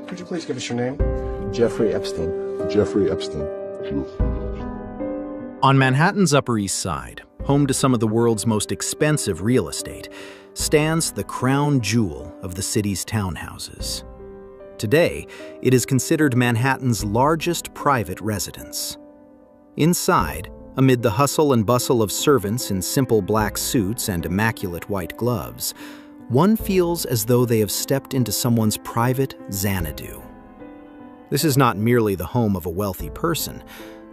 Could you please give us your name? Jeffrey Epstein. Jeffrey Epstein. On Manhattan's Upper East Side, home to some of the world's most expensive real estate, stands the crown jewel of the city's townhouses. Today, it is considered Manhattan's largest private residence. Inside, amid the hustle and bustle of servants in simple black suits and immaculate white gloves, one feels as though they have stepped into someone's private Xanadu. This is not merely the home of a wealthy person,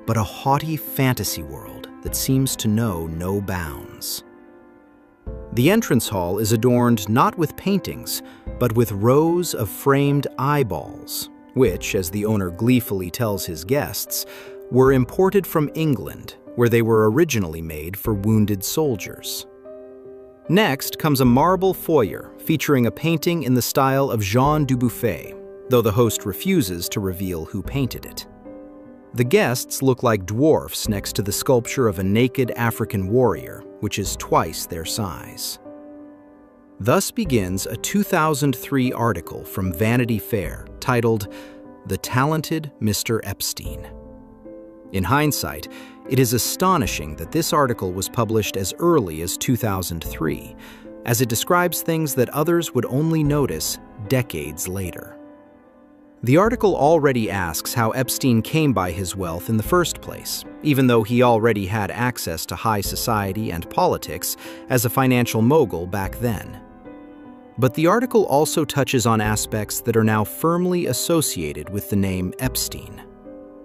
but a haughty fantasy world that seems to know no bounds. The entrance hall is adorned not with paintings, but with rows of framed eyeballs, which, as the owner gleefully tells his guests, were imported from England, where they were originally made for wounded soldiers. Next comes a marble foyer featuring a painting in the style of Jean Dubuffet, though the host refuses to reveal who painted it. The guests look like dwarfs next to the sculpture of a naked African warrior, which is twice their size. Thus begins a 2003 article from Vanity Fair titled, "The Talented Mr. Epstein." In hindsight, it is astonishing that this article was published as early as 2003, as it describes things that others would only notice decades later. The article already asks how Epstein came by his wealth in the first place, even though he already had access to high society and politics as a financial mogul back then. But the article also touches on aspects that are now firmly associated with the name Epstein: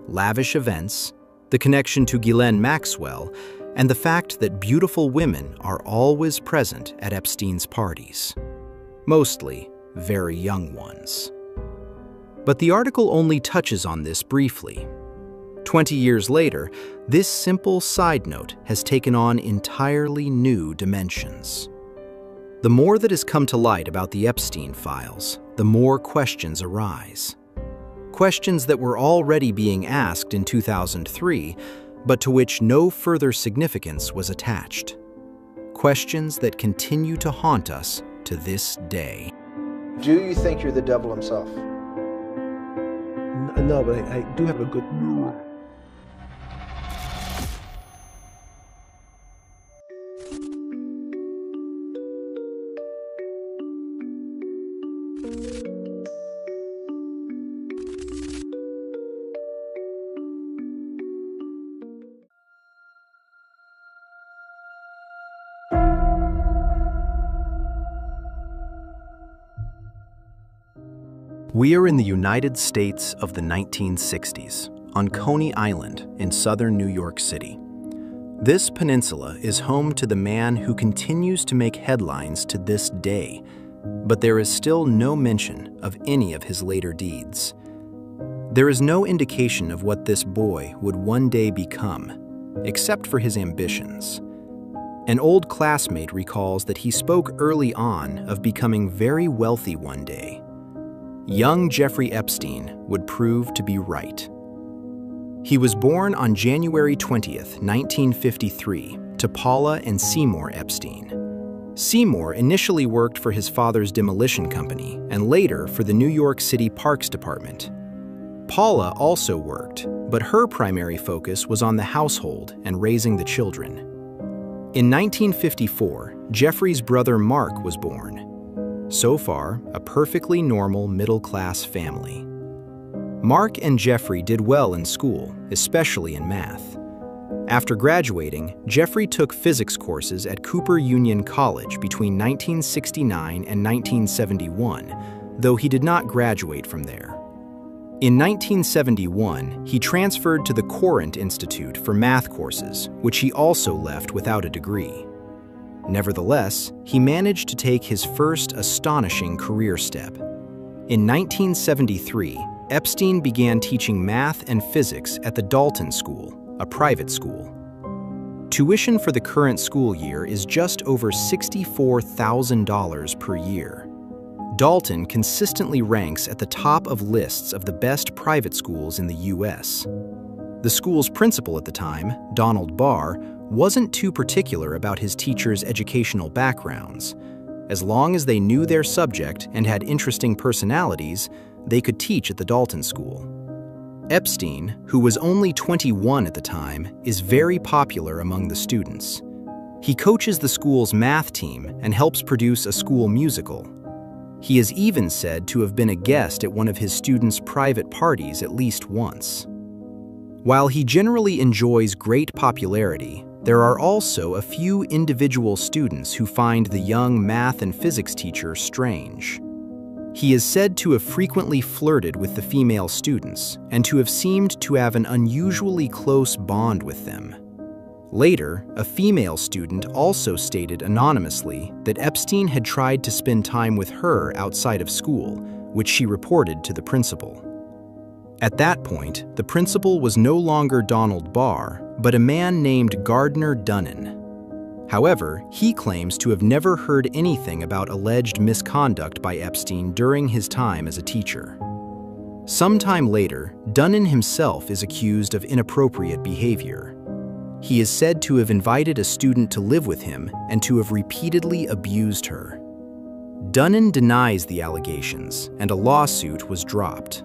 lavish events, the connection to Ghislaine Maxwell, and the fact that beautiful women are always present at Epstein's parties. Mostly very young ones. But the article only touches on this briefly. 20 years later, this simple side note has taken on entirely new dimensions. The more that has come to light about the Epstein files, the more questions arise. Questions that were already being asked in 2003, but to which no further significance was attached. Questions that continue to haunt us to this day. Do you think you're the devil himself? No, but I do have a good... We are in the United States of the 1960s, on Coney Island in southern New York City. This peninsula is home to the man who continues to make headlines to this day, but there is still no mention of any of his later deeds. There is no indication of what this boy would one day become, except for his ambitions. An old classmate recalls that he spoke early on of becoming very wealthy one day. Young Jeffrey Epstein would prove to be right. He was born on January 20th, 1953, to Paula and Seymour Epstein. Seymour initially worked for his father's demolition company and later for the New York City Parks Department. Paula also worked, but her primary focus was on the household and raising the children. In 1954, Jeffrey's brother Mark was born. So far, a perfectly normal middle-class family. Mark and Jeffrey did well in school, especially in math. After graduating, Jeffrey took physics courses at Cooper Union College between 1969 and 1971, though he did not graduate from there. In 1971, he transferred to the Courant Institute for math courses, which he also left without a degree. Nevertheless, he managed to take his first astonishing career step. In 1973, Epstein began teaching math and physics at the Dalton School, a private school. Tuition for the current school year is just over $64,000 per year. Dalton consistently ranks at the top of lists of the best private schools in the U.S. The school's principal at the time, Donald Barr, wasn't too particular about his teachers' educational backgrounds. As long as they knew their subject and had interesting personalities, they could teach at the Dalton School. Epstein, who was only 21 at the time, is very popular among the students. He coaches the school's math team and helps produce a school musical. He is even said to have been a guest at one of his students' private parties at least once. While he generally enjoys great popularity, there are also a few individual students who find the young math and physics teacher strange. He is said to have frequently flirted with the female students and to have seemed to have an unusually close bond with them. Later, a female student also stated anonymously that Epstein had tried to spend time with her outside of school, which she reported to the principal. At that point, the principal was no longer Donald Barr, but a man named Gardner Dunnan. However, he claims to have never heard anything about alleged misconduct by Epstein during his time as a teacher. Sometime later, Dunnan himself is accused of inappropriate behavior. He is said to have invited a student to live with him and to have repeatedly abused her. Dunnan denies the allegations, and a lawsuit was dropped.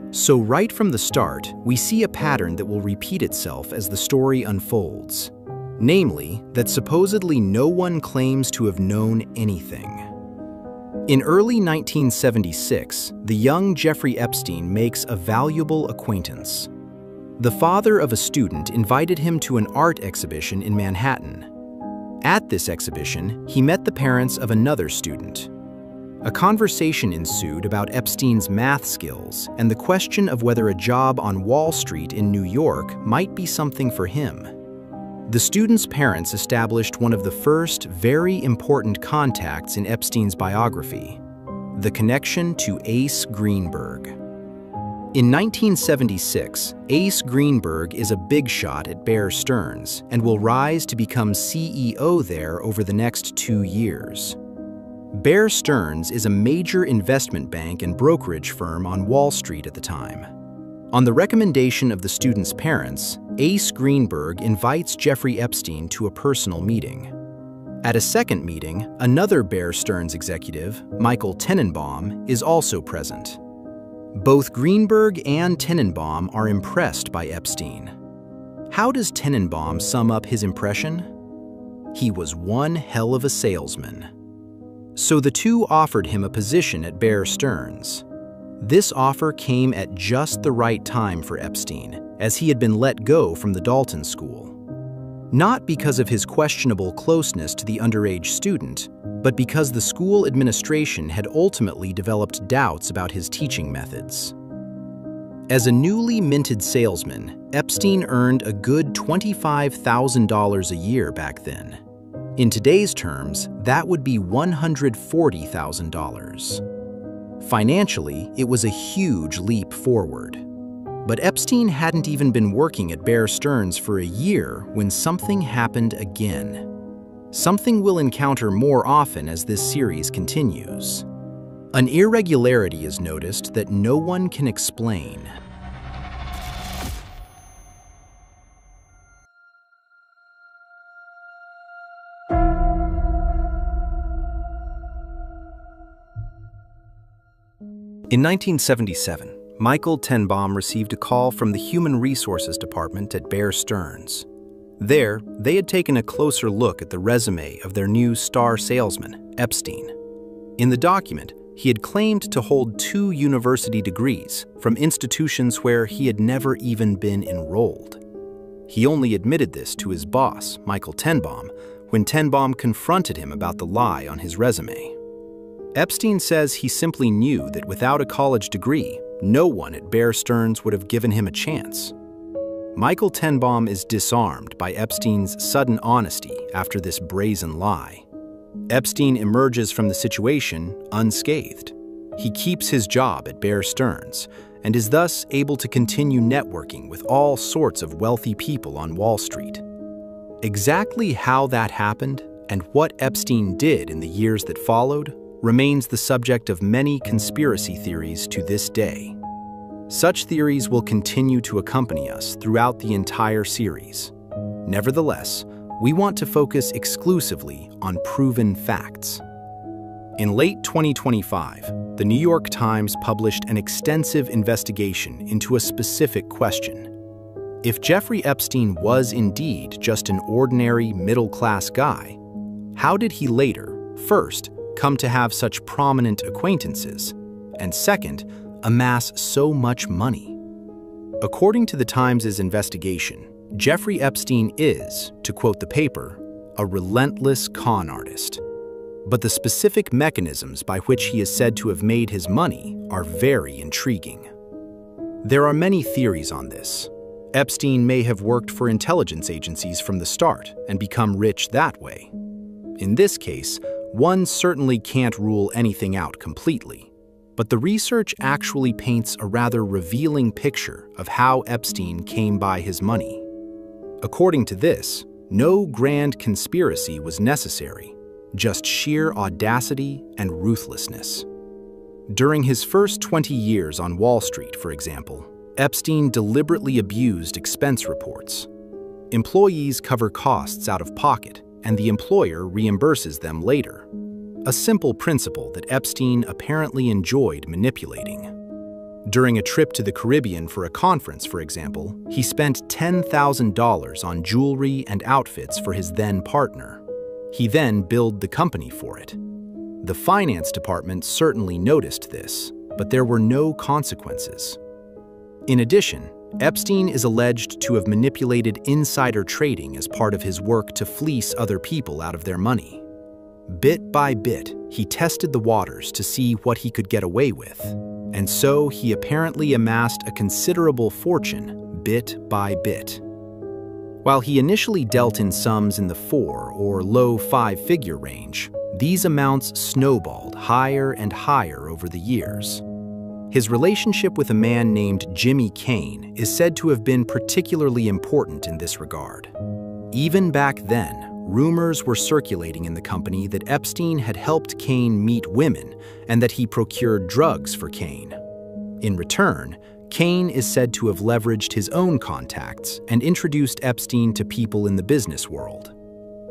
So right from the start, we see a pattern that will repeat itself as the story unfolds. Namely, that supposedly no one claims to have known anything. In early 1976, the young Jeffrey Epstein makes a valuable acquaintance. The father of a student invited him to an art exhibition in Manhattan. At this exhibition, he met the parents of another student. A conversation ensued about Epstein's math skills and the question of whether a job on Wall Street in New York might be something for him. The student's parents established one of the first very important contacts in Epstein's biography, the connection to Ace Greenberg. In 1976, Ace Greenberg is a big shot at Bear Stearns and will rise to become CEO there over the next 2 years. Bear Stearns is a major investment bank and brokerage firm on Wall Street at the time. On the recommendation of the student's parents, Ace Greenberg invites Jeffrey Epstein to a personal meeting. At a second meeting, another Bear Stearns executive, Michael Tenenbaum, is also present. Both Greenberg and Tenenbaum are impressed by Epstein. How does Tenenbaum sum up his impression? He was one hell of a salesman. So the two offered him a position at Bear Stearns. This offer came at just the right time for Epstein, as he had been let go from the Dalton School. Not because of his questionable closeness to the underage student, but because the school administration had ultimately developed doubts about his teaching methods. As a newly minted salesman, Epstein earned a good $25,000 a year back then. In today's terms, that would be $140,000. Financially, it was a huge leap forward. But Epstein hadn't even been working at Bear Stearns for a year when something happened again. Something we'll encounter more often as this series continues. An irregularity is noticed that no one can explain. In 1977, Michael Tenenbaum received a call from the Human Resources Department at Bear Stearns. There, they had taken a closer look at the resume of their new star salesman, Epstein. In the document, he had claimed to hold 2 university degrees from institutions where he had never even been enrolled. He only admitted this to his boss, Michael Tenenbaum, when Tenenbaum confronted him about the lie on his resume. Epstein says he simply knew that without a college degree, no one at Bear Stearns would have given him a chance. Michael Tenenbaum is disarmed by Epstein's sudden honesty after this brazen lie. Epstein emerges from the situation unscathed. He keeps his job at Bear Stearns and is thus able to continue networking with all sorts of wealthy people on Wall Street. Exactly how that happened and what Epstein did in the years that followed remains the subject of many conspiracy theories to this day. Such theories will continue to accompany us throughout the entire series. Nevertheless, we want to focus exclusively on proven facts. In late 2025, the New York Times published an extensive investigation into a specific question. If Jeffrey Epstein was indeed just an ordinary middle-class guy, how did he later, first, come to have such prominent acquaintances, and second, amass so much money? According to the Times' investigation, Jeffrey Epstein is, to quote the paper, a relentless con artist. But the specific mechanisms by which he is said to have made his money are very intriguing. There are many theories on this. Epstein may have worked for intelligence agencies from the start and become rich that way. In this case, one certainly can't rule anything out completely, but the research actually paints a rather revealing picture of how Epstein came by his money. According to this, no grand conspiracy was necessary, just sheer audacity and ruthlessness. During his first 20 years on Wall Street, for example, Epstein deliberately abused expense reports. Employees cover costs out of pocket, and the employer reimburses them later. A simple principle that Epstein apparently enjoyed manipulating. During a trip to the Caribbean for a conference, for example, he spent $10,000 on jewelry and outfits for his then partner. He then billed the company for it. The finance department certainly noticed this, but there were no consequences. In addition, Epstein is alleged to have manipulated insider trading as part of his work to fleece other people out of their money. Bit by bit, he tested the waters to see what he could get away with, and so he apparently amassed a considerable fortune bit by bit. While he initially dealt in sums in the 4 or low 5-figure range, these amounts snowballed higher and higher over the years. His relationship with a man named Jimmy Kane is said to have been particularly important in this regard. Even back then, rumors were circulating in the company that Epstein had helped Kane meet women and that he procured drugs for Kane. In return, Kane is said to have leveraged his own contacts and introduced Epstein to people in the business world.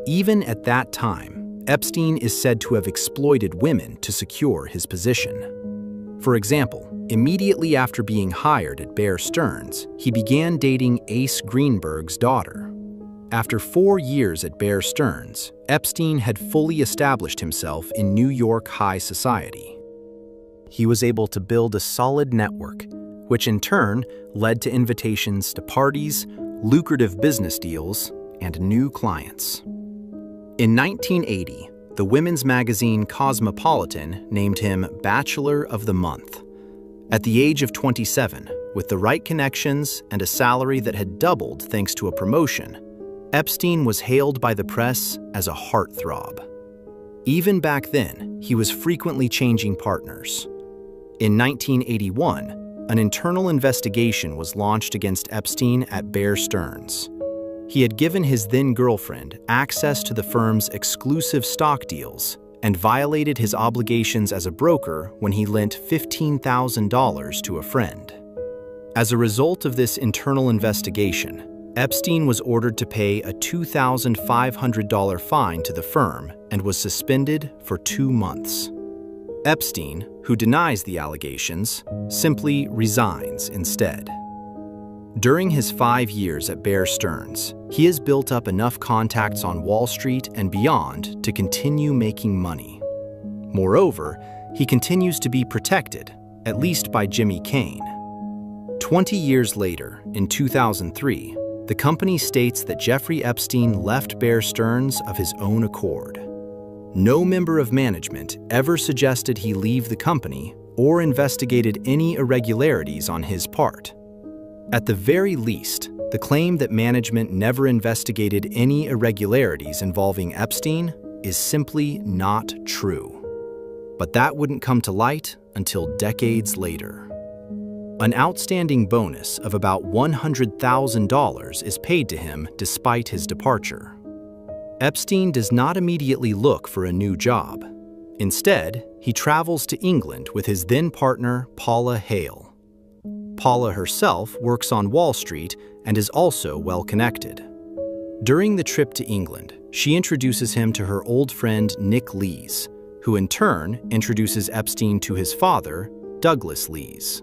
Even at that time, Epstein is said to have exploited women to secure his position. For example, immediately after being hired at Bear Stearns, he began dating Ace Greenberg's daughter. After 4 years at Bear Stearns, Epstein had fully established himself in New York high society. He was able to build a solid network, which in turn led to invitations to parties, lucrative business deals, and new clients. In 1980, the women's magazine Cosmopolitan named him Bachelor of the Month. At the age of 27, with the right connections and a salary that had doubled thanks to a promotion, Epstein was hailed by the press as a heartthrob. Even back then, he was frequently changing partners. In 1981, an internal investigation was launched against Epstein at Bear Stearns. He had given his then-girlfriend access to the firm's exclusive stock deals and violated his obligations as a broker when he lent $15,000 to a friend. As a result of this internal investigation, Epstein was ordered to pay a $2,500 fine to the firm and was suspended for 2 months. Epstein, who denies the allegations, simply resigns instead. During his 5 years at Bear Stearns, he has built up enough contacts on Wall Street and beyond to continue making money. Moreover, he continues to be protected, at least by Jimmy Kane. 20 years later, in 2003, the company states that Jeffrey Epstein left Bear Stearns of his own accord. No member of management ever suggested he leave the company or investigated any irregularities on his part. At the very least, the claim that management never investigated any irregularities involving Epstein is simply not true. But that wouldn't come to light until decades later. An outstanding bonus of about $100,000 is paid to him despite his departure. Epstein does not immediately look for a new job. Instead, he travels to England with his then-partner, Paula Hale. Paula herself works on Wall Street and is also well-connected. During the trip to England, she introduces him to her old friend Nick Lees, who in turn introduces Epstein to his father, Douglas Lees.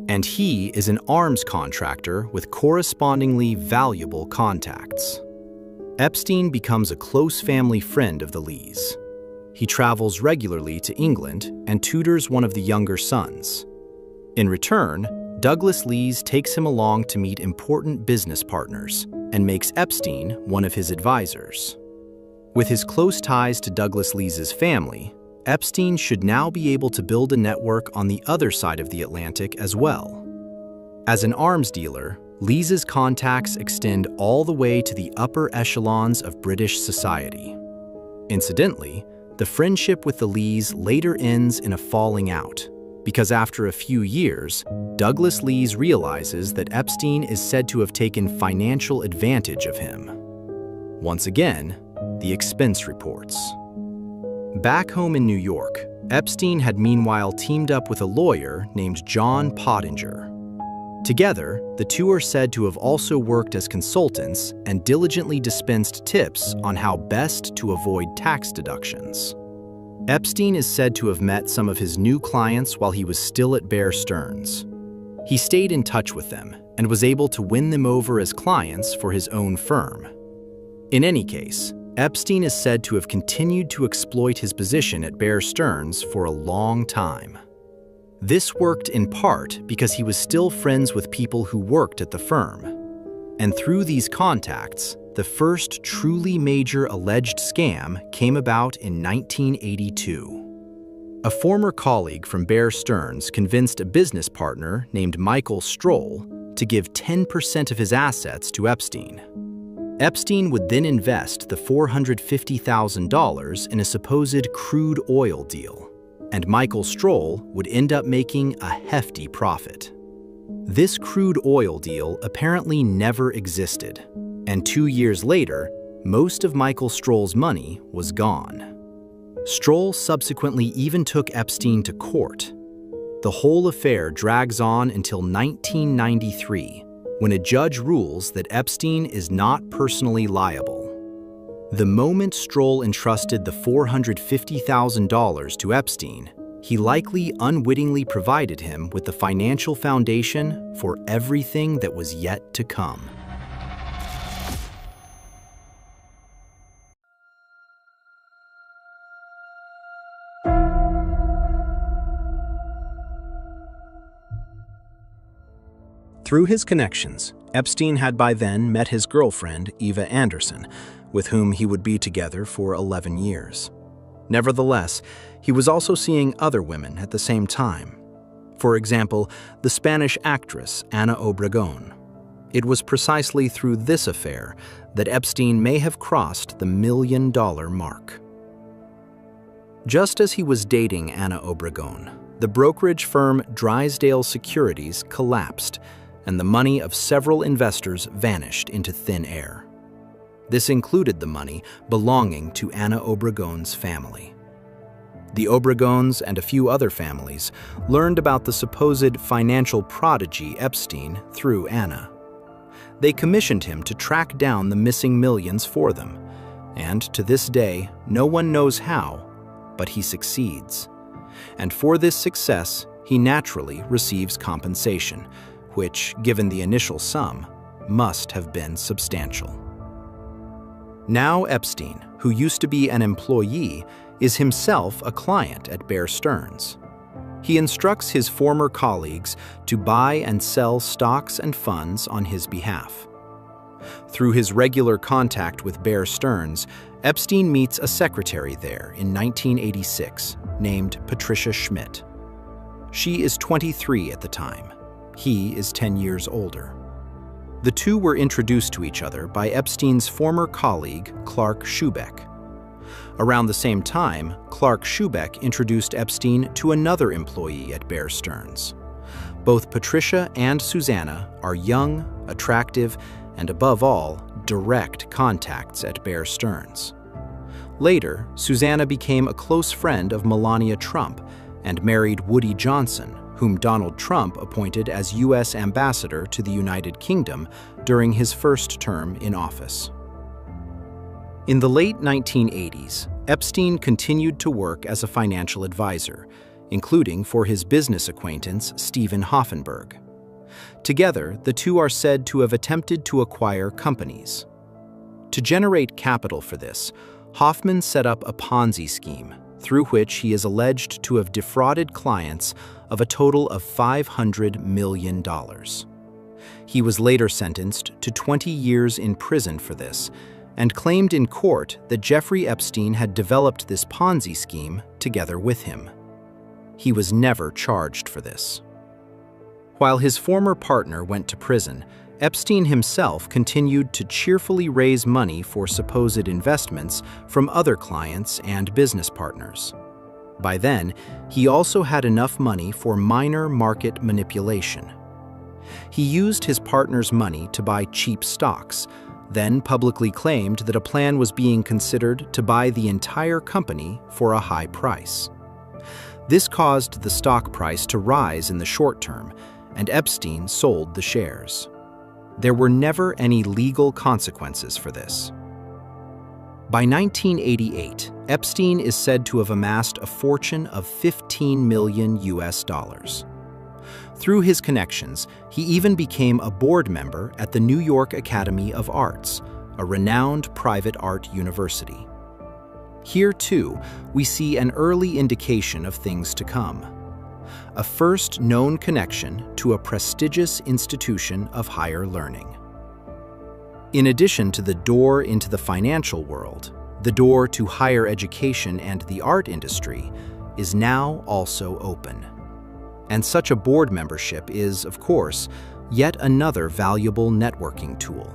And he is an arms contractor with correspondingly valuable contacts. Epstein becomes a close family friend of the Lees. He travels regularly to England and tutors one of the younger sons. In return, Douglas Lees takes him along to meet important business partners and makes Epstein one of his advisors. With his close ties to Douglas Lees's family, Epstein should now be able to build a network on the other side of the Atlantic as well. As an arms dealer, Lees's contacts extend all the way to the upper echelons of British society. Incidentally, the friendship with the Lees later ends in a falling out, because after a few years, Douglas Lees realizes that Epstein is said to have taken financial advantage of him. Once again, the expense reports. Back home in New York, Epstein had meanwhile teamed up with a lawyer named John Pottinger. Together, the two are said to have also worked as consultants and diligently dispensed tips on how best to avoid tax deductions. Epstein is said to have met some of his new clients while he was still at Bear Stearns. He stayed in touch with them and was able to win them over as clients for his own firm. In any case, Epstein is said to have continued to exploit his position at Bear Stearns for a long time. This worked in part because he was still friends with people who worked at the firm. And through these contacts, the first truly major alleged scam came about in 1982. A former colleague from Bear Stearns convinced a business partner named Michael Stroll to give 10% of his assets to Epstein. Epstein would then invest the $450,000 in a supposed crude oil deal, and Michael Stroll would end up making a hefty profit. This crude oil deal apparently never existed, and 2 years later, most of Michael Stroll's money was gone. Stroll subsequently even took Epstein to court. The whole affair drags on until 1993, when a judge rules that Epstein is not personally liable. The moment Stroll entrusted the $450,000 to Epstein, he likely unwittingly provided him with the financial foundation for everything that was yet to come. Through his connections, Epstein had by then met his girlfriend, Eva Anderson, with whom he would be together for 11 years. Nevertheless, he was also seeing other women at the same time. For example, the Spanish actress Ana Obregón. It was precisely through this affair that Epstein may have crossed the $1 million mark. Just as he was dating Ana Obregón, the brokerage firm Drysdale Securities collapsed, and the money of several investors vanished into thin air. This included the money belonging to Ana Obregón's family. The Obregóns and a few other families learned about the supposed financial prodigy Epstein through Ana. They commissioned him to track down the missing millions for them, and to this day, no one knows how, but he succeeds. And for this success, he naturally receives compensation, which, given the initial sum, must have been substantial. Now Epstein, who used to be an employee, is himself a client at Bear Stearns. He instructs his former colleagues to buy and sell stocks and funds on his behalf. Through his regular contact with Bear Stearns, Epstein meets a secretary there in 1986 named Patricia Schmidt. She is 23 at the time. He is 10 years older. The two were introduced to each other by Epstein's former colleague, Clark Schubeck. Around the same time, Clark Schubeck introduced Epstein to another employee at Bear Stearns. Both Patricia and Susanna are young, attractive, and above all, direct contacts at Bear Stearns. Later, Susanna became a close friend of Melania Trump and married Woody Johnson, whom Donald Trump appointed as U.S. ambassador to the United Kingdom during his first term in office. In the late 1980s, Epstein continued to work as a financial advisor, including for his business acquaintance Stephen Hoffenberg. Together, the two are said to have attempted to acquire companies. To generate capital for this, Hoffman set up a Ponzi scheme through which he is alleged to have defrauded clients of a total of $500 million. He was later sentenced to 20 years in prison for this and claimed in court that Jeffrey Epstein had developed this Ponzi scheme together with him. He was never charged for this. While his former partner went to prison, Epstein himself continued to cheerfully raise money for supposed investments from other clients and business partners. By then, he also had enough money for minor market manipulation. He used his partner's money to buy cheap stocks, then publicly claimed that a plan was being considered to buy the entire company for a high price. This caused the stock price to rise in the short term, and Epstein sold the shares. There were never any legal consequences for this. By 1988, Epstein is said to have amassed a fortune of $15 million. Through his connections, he even became a board member at the New York Academy of Arts, a renowned private art university. Here, too, we see an early indication of things to come. A first known connection to a prestigious institution of higher learning. In addition to the door into the financial world, the door to higher education and the art industry is now also open. And such a board membership is, of course, yet another valuable networking tool.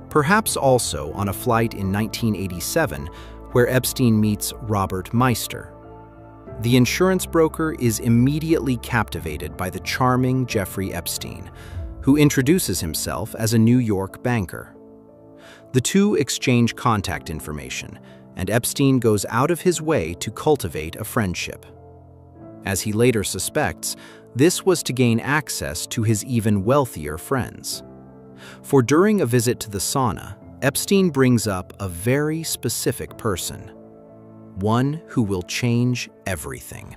Perhaps also on a flight in 1987 where Epstein meets Robert Meister. The insurance broker is immediately captivated by the charming Jeffrey Epstein, who introduces himself as a New York banker. The two exchange contact information, and Epstein goes out of his way to cultivate a friendship. As he later suspects, this was to gain access to his even wealthier friends. For during a visit to the sauna, Epstein brings up a very specific person. One who will change everything.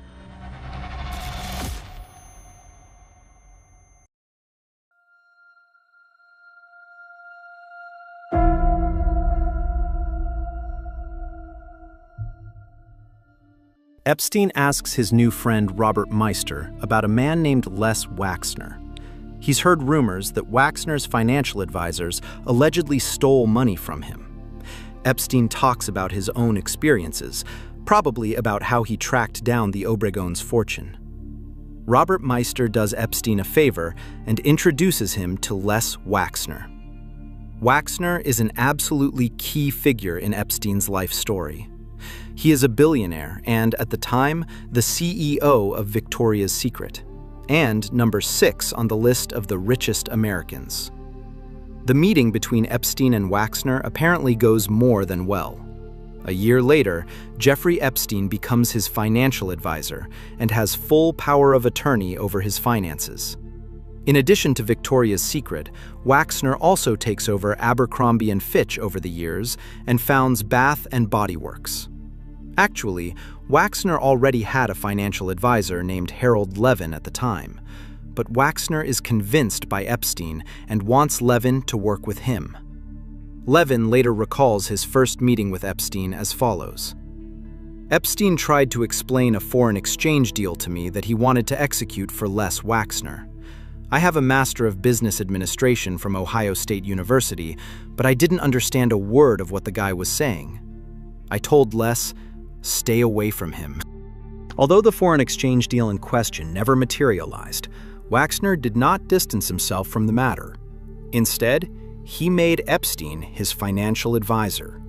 Epstein asks his new friend Robert Meister about a man named Les Waxner. He's heard rumors that Waxner's financial advisors allegedly stole money from him. Epstein talks about his own experiences, probably about how he tracked down the Obregon's fortune. Robert Meister does Epstein a favor and introduces him to Les Waxner. Waxner is an absolutely key figure in Epstein's life story. He is a billionaire and, at the time, the CEO of Victoria's Secret, and number 6 on the list of the richest Americans. The meeting between Epstein and Waxner apparently goes more than well. A year later, Jeffrey Epstein becomes his financial advisor and has full power of attorney over his finances. In addition to Victoria's Secret, Waxner also takes over Abercrombie & Fitch over the years and founds Bath & Body Works. Actually, Waxner already had a financial advisor named Harold Levin at the time, but Waxner is convinced by Epstein and wants Levin to work with him. Levin later recalls his first meeting with Epstein as follows. Epstein tried to explain a foreign exchange deal to me that he wanted to execute for Les Waxner. I have a Master of Business Administration from Ohio State University, but I didn't understand a word of what the guy was saying. I told Les, stay away from him. Although the foreign exchange deal in question never materialized, Waxner did not distance himself from the matter. Instead, he made Epstein his financial advisor.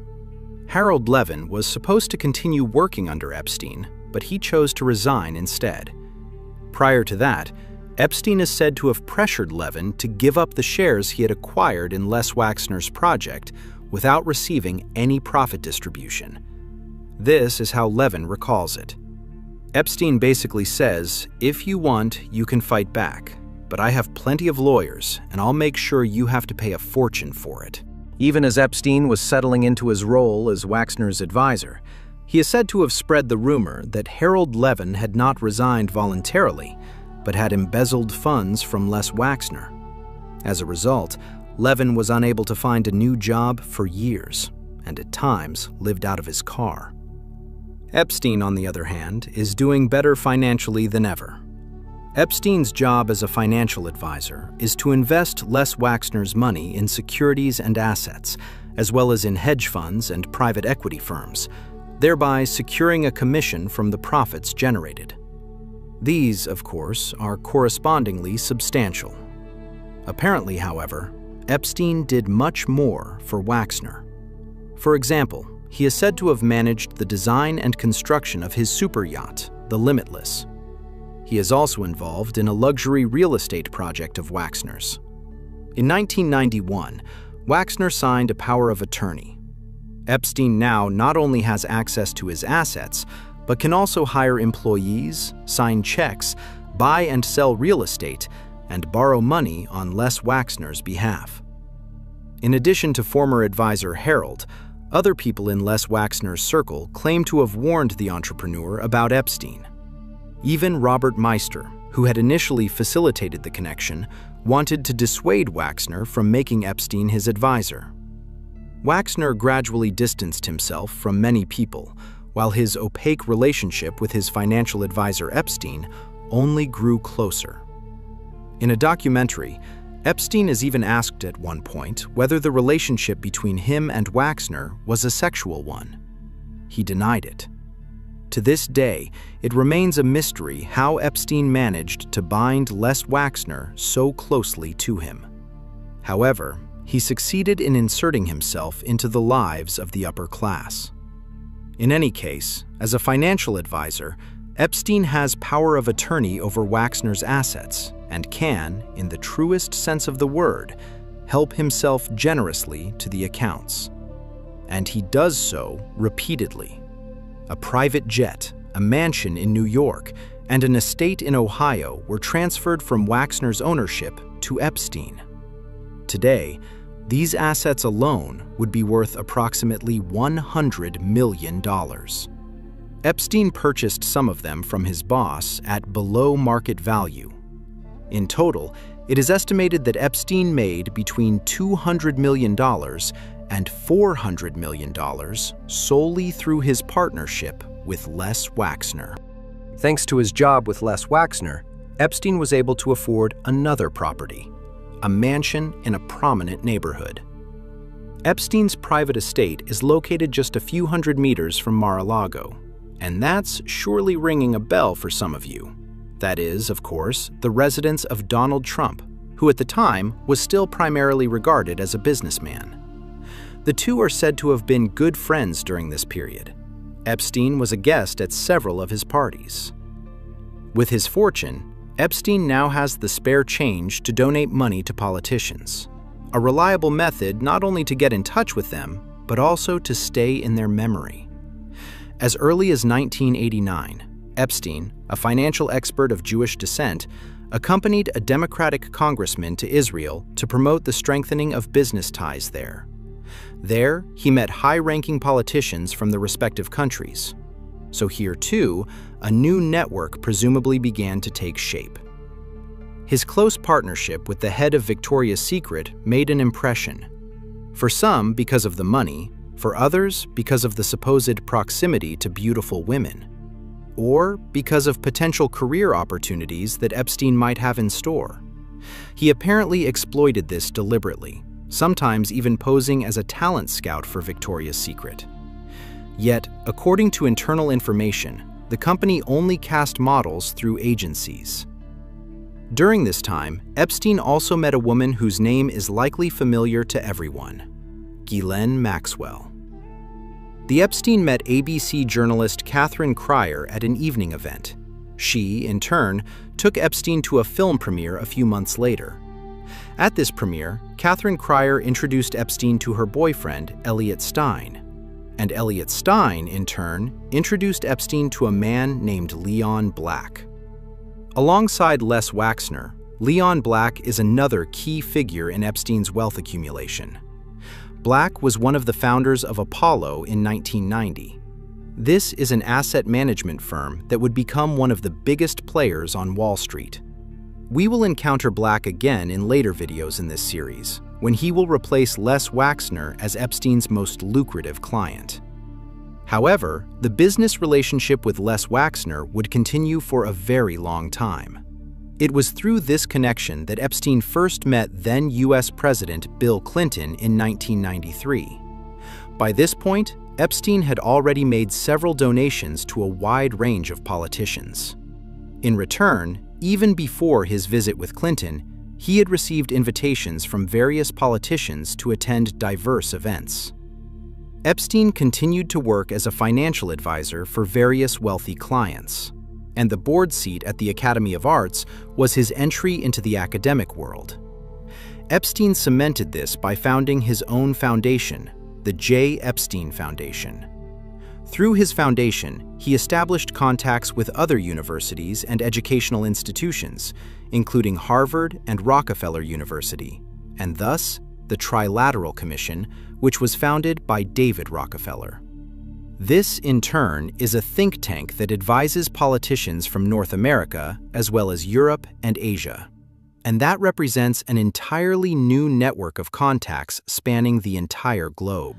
Harold Levin was supposed to continue working under Epstein, but he chose to resign instead. Prior to that, Epstein is said to have pressured Levin to give up the shares he had acquired in Les Waxner's project without receiving any profit distribution. This is how Levin recalls it. Epstein basically says, if you want, you can fight back, but I have plenty of lawyers, and I'll make sure you have to pay a fortune for it. Even as Epstein was settling into his role as Waxner's advisor, he is said to have spread the rumor that Harold Levin had not resigned voluntarily, but had embezzled funds from Les Waxner. As a result, Levin was unable to find a new job for years, and at times lived out of his car. Epstein, on the other hand, is doing better financially than ever. Epstein's job as a financial advisor is to invest Les Waxner's money in securities and assets, as well as in hedge funds and private equity firms, thereby securing a commission from the profits generated. These, of course, are correspondingly substantial. Apparently, however, Epstein did much more for Waxner. For example, he is said to have managed the design and construction of his super yacht, the Limitless. He is also involved in a luxury real estate project of Waxner's. In 1991, Waxner signed a power of attorney. Epstein now not only has access to his assets, but can also hire employees, sign checks, buy and sell real estate, and borrow money on Les Waxner's behalf. In addition to former advisor Harold, other people in Les Waxner's circle claim to have warned the entrepreneur about Epstein. Even Robert Meister, who had initially facilitated the connection, wanted to dissuade Waxner from making Epstein his advisor. Waxner gradually distanced himself from many people, while his opaque relationship with his financial advisor Epstein only grew closer. In a documentary, Epstein is even asked at one point whether the relationship between him and Waxner was a sexual one. He denied it. To this day, it remains a mystery how Epstein managed to bind Les Waxner so closely to him. However, he succeeded in inserting himself into the lives of the upper class. In any case, as a financial advisor, Epstein has power of attorney over Waxner's assets and can, in the truest sense of the word, help himself generously to the accounts. And he does so repeatedly. A private jet, a mansion in New York, and an estate in Ohio were transferred from Waxner's ownership to Epstein. Today, these assets alone would be worth approximately $100 million. Epstein purchased some of them from his boss at below market value. In total, it is estimated that Epstein made between $200 million and $400 million solely through his partnership with Les Waxner. Thanks to his job with Les Waxner, Epstein was able to afford another property, a mansion in a prominent neighborhood. Epstein's private estate is located just a few hundred meters from Mar-a-Lago, and that's surely ringing a bell for some of you. That is, of course, the residence of Donald Trump, who at the time was still primarily regarded as a businessman. The two are said to have been good friends during this period. Epstein was a guest at several of his parties. With his fortune, Epstein now has the spare change to donate money to politicians, a reliable method not only to get in touch with them, but also to stay in their memory. As early as 1989, Epstein, a financial expert of Jewish descent, accompanied a Democratic congressman to Israel to promote the strengthening of business ties there. There, he met high-ranking politicians from the respective countries. So here, too, a new network presumably began to take shape. His close partnership with the head of Victoria's Secret made an impression. For some, because of the money, for others, because of the supposed proximity to beautiful women, or because of potential career opportunities that Epstein might have in store. He apparently exploited this deliberately, sometimes even posing as a talent scout for Victoria's Secret. Yet, according to internal information, the company only cast models through agencies. During this time, Epstein also met a woman whose name is likely familiar to everyone, Ghislaine Maxwell. The Epstein met ABC journalist Catherine Cryer at an evening event. She, in turn, took Epstein to a film premiere a few months later. At this premiere, Catherine Cryer introduced Epstein to her boyfriend, Elliot Stein. And Elliot Stein, in turn, introduced Epstein to a man named Leon Black. Alongside Les Waxner, Leon Black is another key figure in Epstein's wealth accumulation. Black was one of the founders of Apollo in 1990. This is an asset management firm that would become one of the biggest players on Wall Street. We will encounter Black again in later videos in this series, when he will replace Les Wexner as Epstein's most lucrative client. However, the business relationship with Les Wexner would continue for a very long time. It was through this connection that Epstein first met then U.S. President Bill Clinton in 1993. By this point, Epstein had already made several donations to a wide range of politicians. In return, even before his visit with Clinton, he had received invitations from various politicians to attend diverse events. Epstein continued to work as a financial advisor for various wealthy clients, and the board seat at the Academy of Arts was his entry into the academic world. Epstein cemented this by founding his own foundation, the J. Epstein Foundation. Through his foundation, he established contacts with other universities and educational institutions, including Harvard and Rockefeller University, and thus the Trilateral Commission, which was founded by David Rockefeller. This, in turn, is a think tank that advises politicians from North America as well as Europe and Asia. And that represents an entirely new network of contacts spanning the entire globe.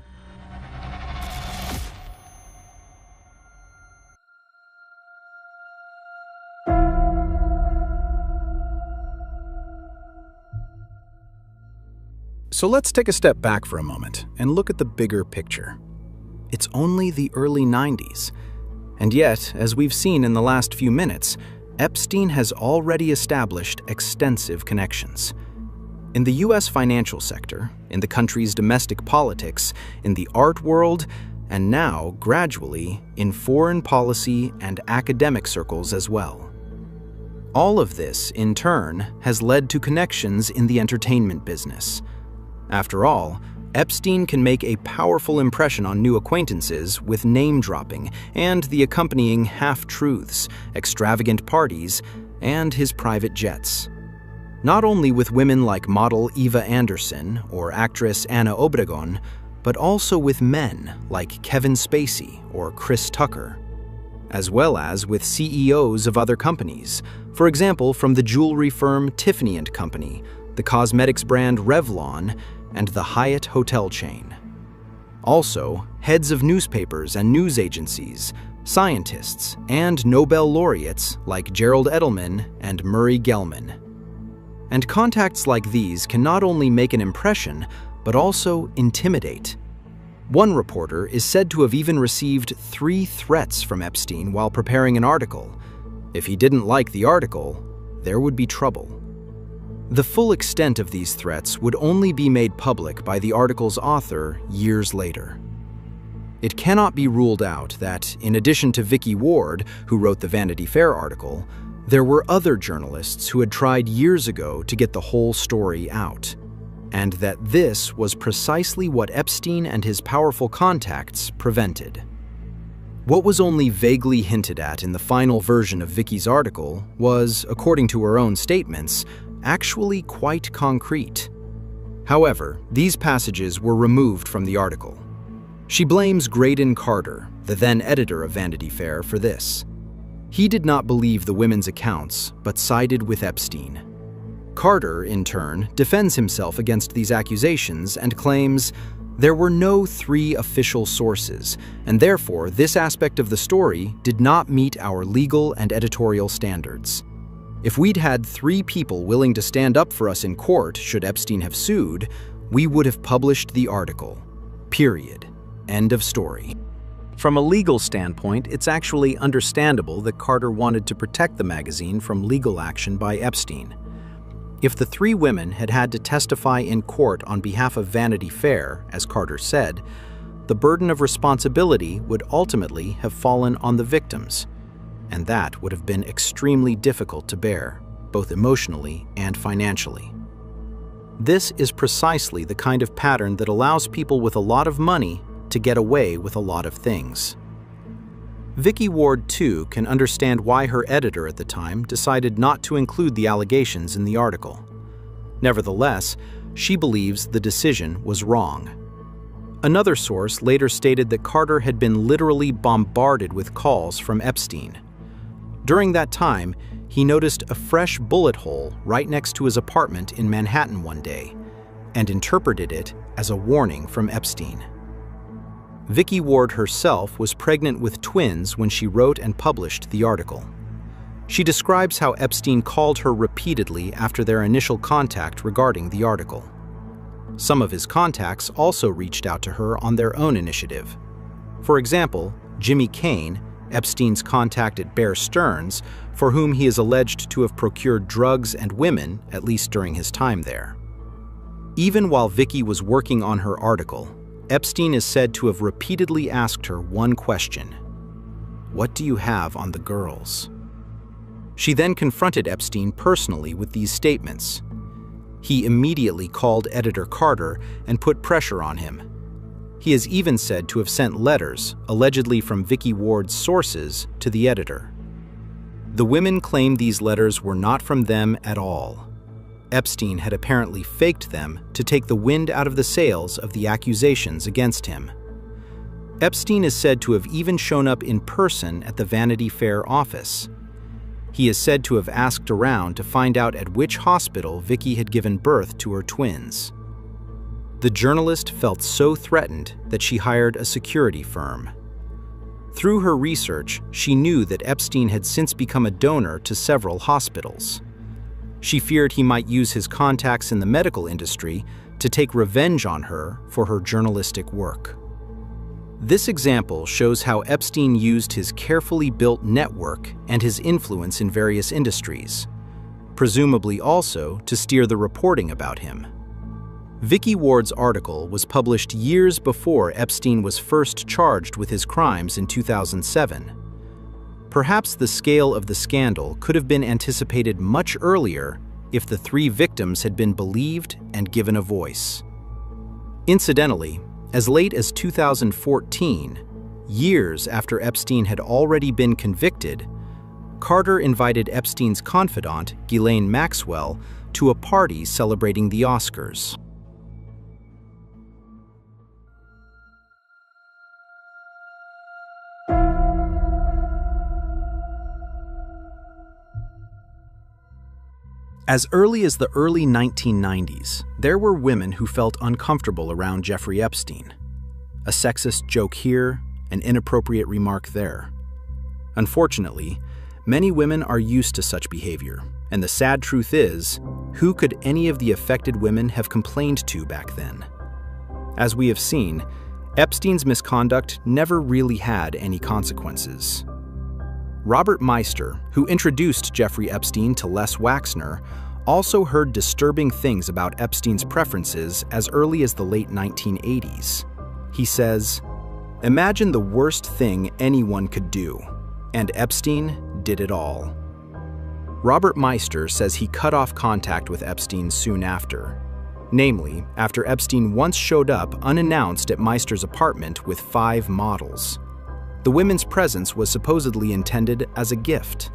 So let's take a step back for a moment and look at the bigger picture. It's only the early 90s, and yet, as we've seen in the last few minutes, Epstein has already established extensive connections. In the U.S. financial sector, in the country's domestic politics, in the art world, and now, gradually, in foreign policy and academic circles as well. All of this, in turn, has led to connections in the entertainment business. After all, Epstein can make a powerful impression on new acquaintances with name-dropping and the accompanying half-truths, extravagant parties, and his private jets. Not only with women like model Eva Anderson or actress Anna Obregon, but also with men like Kevin Spacey or Chris Tucker, as well as with CEOs of other companies, for example from the jewelry firm Tiffany & Company, the cosmetics brand Revlon, and the Hyatt hotel chain. Also, heads of newspapers and news agencies, scientists, and Nobel laureates like Gerald Edelman and Murray Gell-Mann. And contacts like these can not only make an impression, but also intimidate. One reporter is said to have even received 3 threats from Epstein while preparing an article. If he didn't like the article, there would be trouble. The full extent of these threats would only be made public by the article's author years later. It cannot be ruled out that, in addition to Vicky Ward, who wrote the Vanity Fair article, there were other journalists who had tried years ago to get the whole story out, and that this was precisely what Epstein and his powerful contacts prevented. What was only vaguely hinted at in the final version of Vicky's article was, according to her own statements, actually quite concrete. However, these passages were removed from the article. She blames Graydon Carter, the then editor of Vanity Fair, for this. He did not believe the women's accounts, but sided with Epstein. Carter, in turn, defends himself against these accusations and claims, "There were no 3 official sources, and therefore this aspect of the story did not meet our legal and editorial standards. If we'd had 3 people willing to stand up for us in court should Epstein have sued, we would have published the article. Period. End of story." From a legal standpoint, it's actually understandable that Carter wanted to protect the magazine from legal action by Epstein. If the 3 women had had to testify in court on behalf of Vanity Fair, as Carter said, the burden of responsibility would ultimately have fallen on the victims, and that would have been extremely difficult to bear, both emotionally and financially. This is precisely the kind of pattern that allows people with a lot of money to get away with a lot of things. Vicky Ward, too, can understand why her editor at the time decided not to include the allegations in the article. Nevertheless, she believes the decision was wrong. Another source later stated that Carter had been literally bombarded with calls from Epstein. During that time, he noticed a fresh bullet hole right next to his apartment in Manhattan one day and interpreted it as a warning from Epstein. Vicky Ward herself was pregnant with twins when she wrote and published the article. She describes how Epstein called her repeatedly after their initial contact regarding the article. Some of his contacts also reached out to her on their own initiative. For example, Jimmy Kane, Epstein's contact at Bear Stearns, for whom he is alleged to have procured drugs and women, at least during his time there. Even while Vicky was working on her article, Epstein is said to have repeatedly asked her one question: "What do you have on the girls?" She then confronted Epstein personally with these statements. He immediately called editor Carter and put pressure on him. He is even said to have sent letters, allegedly from Vicky Ward's sources, to the editor. The women claim these letters were not from them at all. Epstein had apparently faked them to take the wind out of the sails of the accusations against him. Epstein is said to have even shown up in person at the Vanity Fair office. He is said to have asked around to find out at which hospital Vicky had given birth to her twins. The journalist felt so threatened that she hired a security firm. Through her research, she knew that Epstein had since become a donor to several hospitals. She feared he might use his contacts in the medical industry to take revenge on her for her journalistic work. This example shows how Epstein used his carefully built network and his influence in various industries, presumably also to steer the reporting about him. Vicky Ward's article was published years before Epstein was first charged with his crimes in 2007. Perhaps the scale of the scandal could have been anticipated much earlier if the three victims had been believed and given a voice. Incidentally, as late as 2014, years after Epstein had already been convicted, Carter invited Epstein's confidant, Ghislaine Maxwell, to a party celebrating the Oscars. As early as the early 1990s, there were women who felt uncomfortable around Jeffrey Epstein. A sexist joke here, an inappropriate remark there. Unfortunately, many women are used to such behavior, and the sad truth is, who could any of the affected women have complained to back then? As we have seen, Epstein's misconduct never really had any consequences. Robert Meister, who introduced Jeffrey Epstein to Les Waxner, also heard disturbing things about Epstein's preferences as early as the late 1980s. He says, "Imagine the worst thing anyone could do, and Epstein did it all." Robert Meister says he cut off contact with Epstein soon after. Namely, after Epstein once showed up unannounced at Meister's apartment with 5 models. The women's presence was supposedly intended as a gift.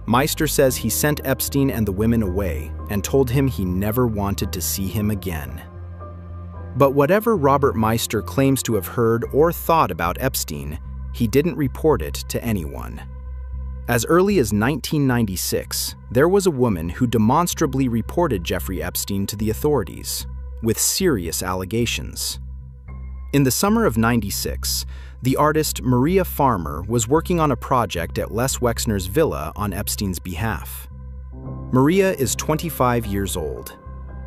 Meister says he sent Epstein and the women away and told him he never wanted to see him again. But whatever Robert Meister claims to have heard or thought about Epstein, he didn't report it to anyone. As early as 1996, there was a woman who demonstrably reported Jeffrey Epstein to the authorities, with serious allegations. In the summer of '96, the artist Maria Farmer was working on a project at Les Wexner's villa on Epstein's behalf. Maria is 25 years old.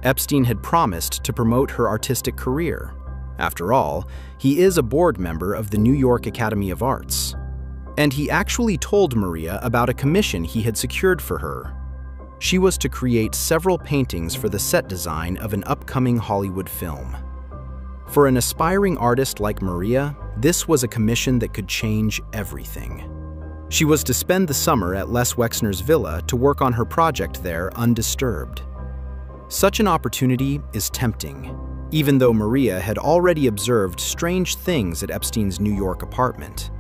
Epstein had promised to promote her artistic career. After all, he is a board member of the New York Academy of Arts. And he actually told Maria about a commission he had secured for her. She was to create several paintings for the set design of an upcoming Hollywood film. For an aspiring artist like Maria, this was a commission that could change everything. She was to spend the summer at Les Wexner's villa to work on her project there undisturbed. Such an opportunity is tempting, even though Maria had already observed strange things at Epstein's New York apartment.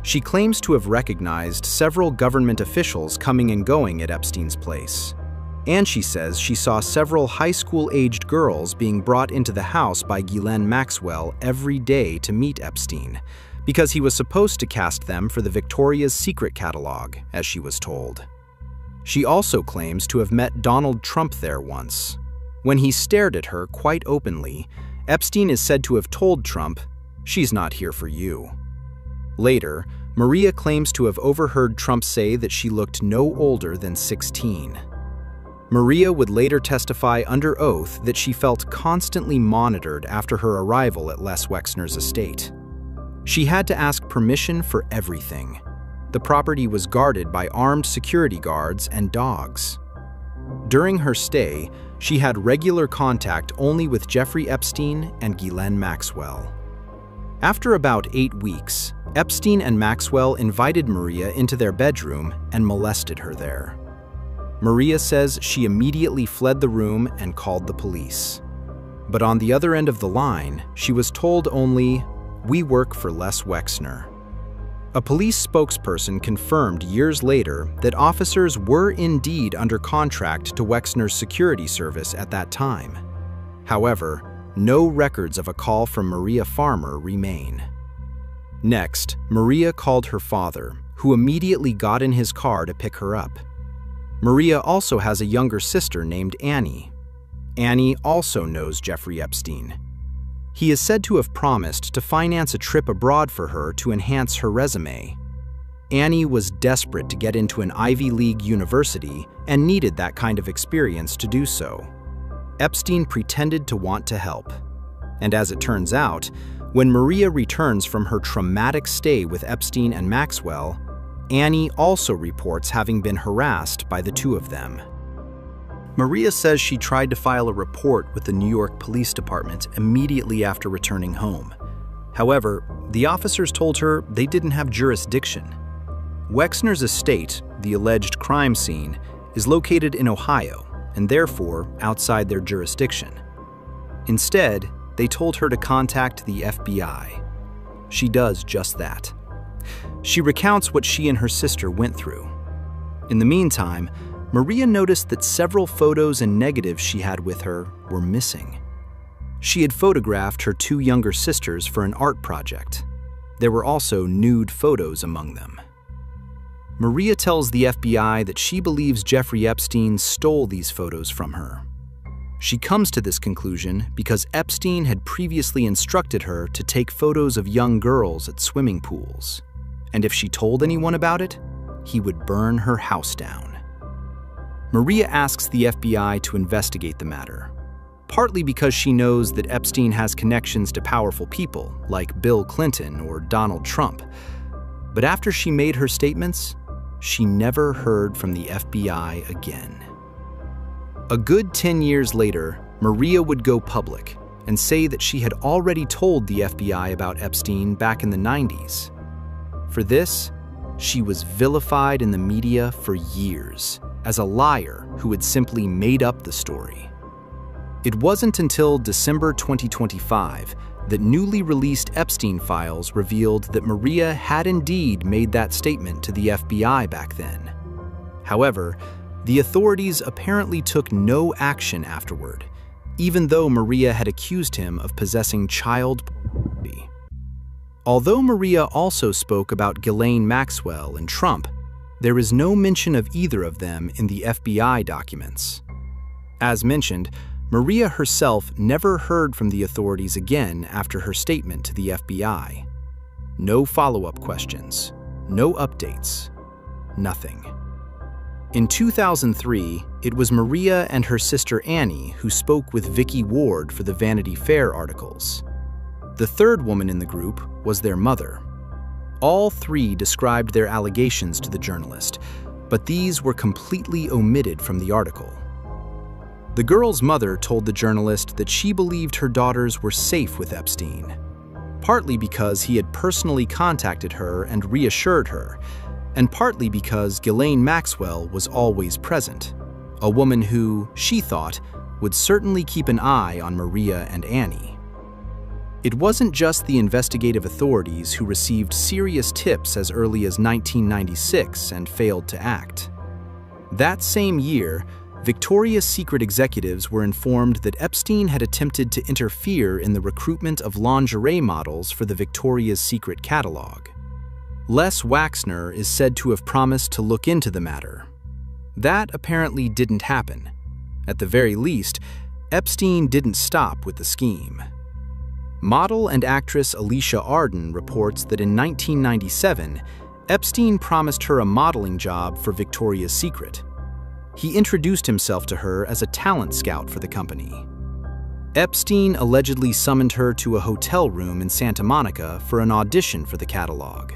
She claims to have recognized several government officials coming and going at Epstein's place. And she says she saw several high school-aged girls being brought into the house by Ghislaine Maxwell every day to meet Epstein, because he was supposed to cast them for the Victoria's Secret catalog, as she was told. She also claims to have met Donald Trump there once. When he stared at her quite openly, Epstein is said to have told Trump, "She's not here for you." Later, Maria claims to have overheard Trump say that she looked no older than 16. Maria would later testify under oath that she felt constantly monitored after her arrival at Les Wexner's estate. She had to ask permission for everything. The property was guarded by armed security guards and dogs. During her stay, she had regular contact only with Jeffrey Epstein and Ghislaine Maxwell. After about 8 weeks, Epstein and Maxwell invited Maria into their bedroom and molested her there. Maria says she immediately fled the room and called the police. But on the other end of the line, she was told only, "We work for Les Wexner." A police spokesperson confirmed years later that officers were indeed under contract to Wexner's security service at that time. However, no records of a call from Maria Farmer remain. Next, Maria called her father, who immediately got in his car to pick her up. Maria also has a younger sister named Annie. Annie also knows Jeffrey Epstein. He is said to have promised to finance a trip abroad for her to enhance her resume. Annie was desperate to get into an Ivy League university and needed that kind of experience to do so. Epstein pretended to want to help. And as it turns out, when Maria returns from her traumatic stay with Epstein and Maxwell, Annie also reports having been harassed by the two of them. Maria says she tried to file a report with the New York Police Department immediately after returning home. However, the officers told her they didn't have jurisdiction. Wexner's estate, the alleged crime scene, is located in Ohio and therefore outside their jurisdiction. Instead, they told her to contact the FBI. She does just that. She recounts what she and her sister went through. In the meantime, Maria noticed that several photos and negatives she had with her were missing. She had photographed her two younger sisters for an art project. There were also nude photos among them. Maria tells the FBI that she believes Jeffrey Epstein stole these photos from her. She comes to this conclusion because Epstein had previously instructed her to take photos of young girls at swimming pools. And if she told anyone about it, he would burn her house down. Maria asks the FBI to investigate the matter, partly because she knows that Epstein has connections to powerful people like Bill Clinton or Donald Trump. But after she made her statements, she never heard from the FBI again. A good 10 years later, Maria would go public and say that she had already told the FBI about Epstein back in the 90s. For this, she was vilified in the media for years as a liar who had simply made up the story. It wasn't until December 2025 that newly released Epstein files revealed that Maria had indeed made that statement to the FBI back then. However, the authorities apparently took no action afterward, even though Maria had accused him of possessing child pornography. Although Maria also spoke about Ghislaine Maxwell and Trump, there is no mention of either of them in the FBI documents. As mentioned, Maria herself never heard from the authorities again after her statement to the FBI. No follow-up questions, no updates, nothing. In 2003, it was Maria and her sister Annie who spoke with Vicky Ward for the Vanity Fair articles. The third woman in the group was their mother. All three described their allegations to the journalist, but these were completely omitted from the article. The girl's mother told the journalist that she believed her daughters were safe with Epstein, partly because he had personally contacted her and reassured her, and partly because Ghislaine Maxwell was always present, a woman who, she thought, would certainly keep an eye on Maria and Annie. It wasn't just the investigative authorities who received serious tips as early as 1996 and failed to act. That same year, Victoria's Secret executives were informed that Epstein had attempted to interfere in the recruitment of lingerie models for the Victoria's Secret catalog. Les Waxner is said to have promised to look into the matter. That apparently didn't happen. At the very least, Epstein didn't stop with the scheme. Model and actress Alicia Arden reports that in 1997, Epstein promised her a modeling job for Victoria's Secret. He introduced himself to her as a talent scout for the company. Epstein allegedly summoned her to a hotel room in Santa Monica for an audition for the catalog.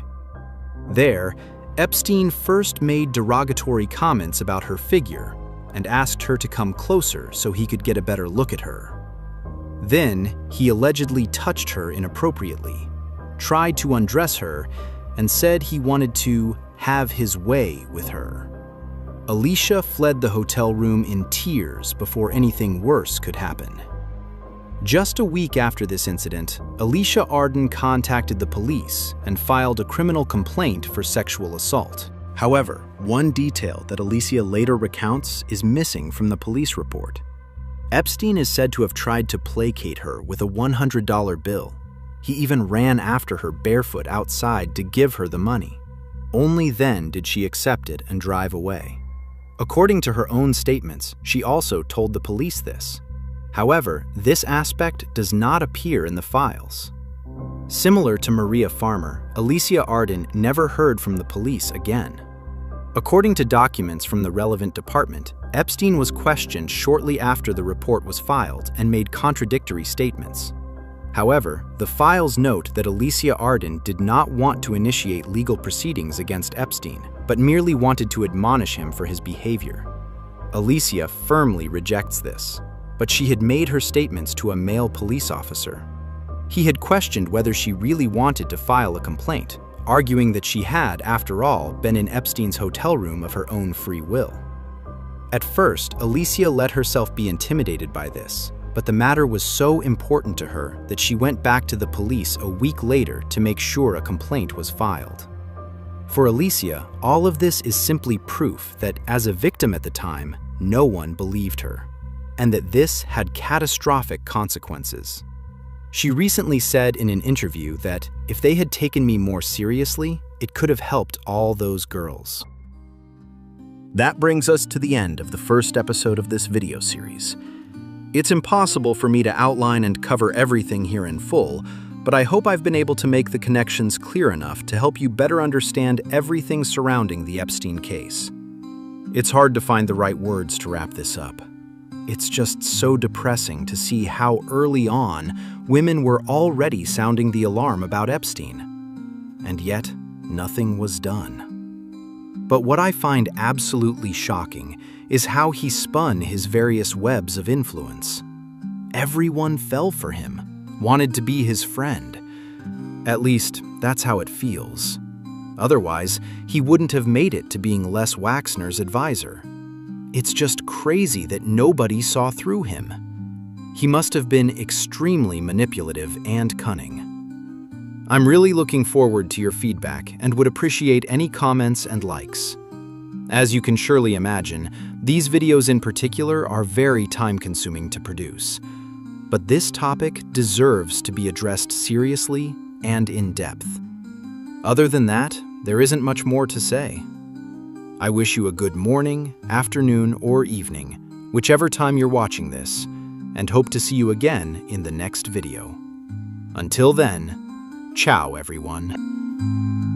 There, Epstein first made derogatory comments about her figure and asked her to come closer so he could get a better look at her. Then, he allegedly touched her inappropriately, tried to undress her, and said he wanted to have his way with her. Alicia fled the hotel room in tears before anything worse could happen. Just a week after this incident, Alicia Arden contacted the police and filed a criminal complaint for sexual assault. However, one detail that Alicia later recounts is missing from the police report. Epstein is said to have tried to placate her with a $100 bill. He even ran after her barefoot outside to give her the money. Only then did she accept it and drive away. According to her own statements, she also told the police this. However, this aspect does not appear in the files. Similar to Maria Farmer, Alicia Arden never heard from the police again. According to documents from the relevant department, Epstein was questioned shortly after the report was filed and made contradictory statements. However, the files note that Alicia Arden did not want to initiate legal proceedings against Epstein, but merely wanted to admonish him for his behavior. Alicia firmly rejects this, but she had made her statements to a male police officer. He had questioned whether she really wanted to file a complaint, arguing that she had, after all, been in Epstein's hotel room of her own free will. At first, Alicia let herself be intimidated by this, but the matter was so important to her that she went back to the police a week later to make sure a complaint was filed. For Alicia, all of this is simply proof that, as a victim at the time, no one believed her, and that this had catastrophic consequences. She recently said in an interview that if they had taken me more seriously, it could have helped all those girls. That brings us to the end of the first episode of this video series. It's impossible for me to outline and cover everything here in full, but I hope I've been able to make the connections clear enough to help you better understand everything surrounding the Epstein case. It's hard to find the right words to wrap this up. It's just so depressing to see how early on women were already sounding the alarm about Epstein. And yet, nothing was done. But what I find absolutely shocking is how he spun his various webs of influence. Everyone fell for him, wanted to be his friend. At least, that's how it feels. Otherwise, he wouldn't have made it to being Les Waxner's advisor. It's just crazy that nobody saw through him. He must have been extremely manipulative and cunning. I'm really looking forward to your feedback and would appreciate any comments and likes. As you can surely imagine, these videos in particular are very time-consuming to produce. But this topic deserves to be addressed seriously and in depth. Other than that, there isn't much more to say. I wish you a good morning, afternoon, or evening, whichever time you're watching this, and hope to see you again in the next video. Until then, ciao everyone.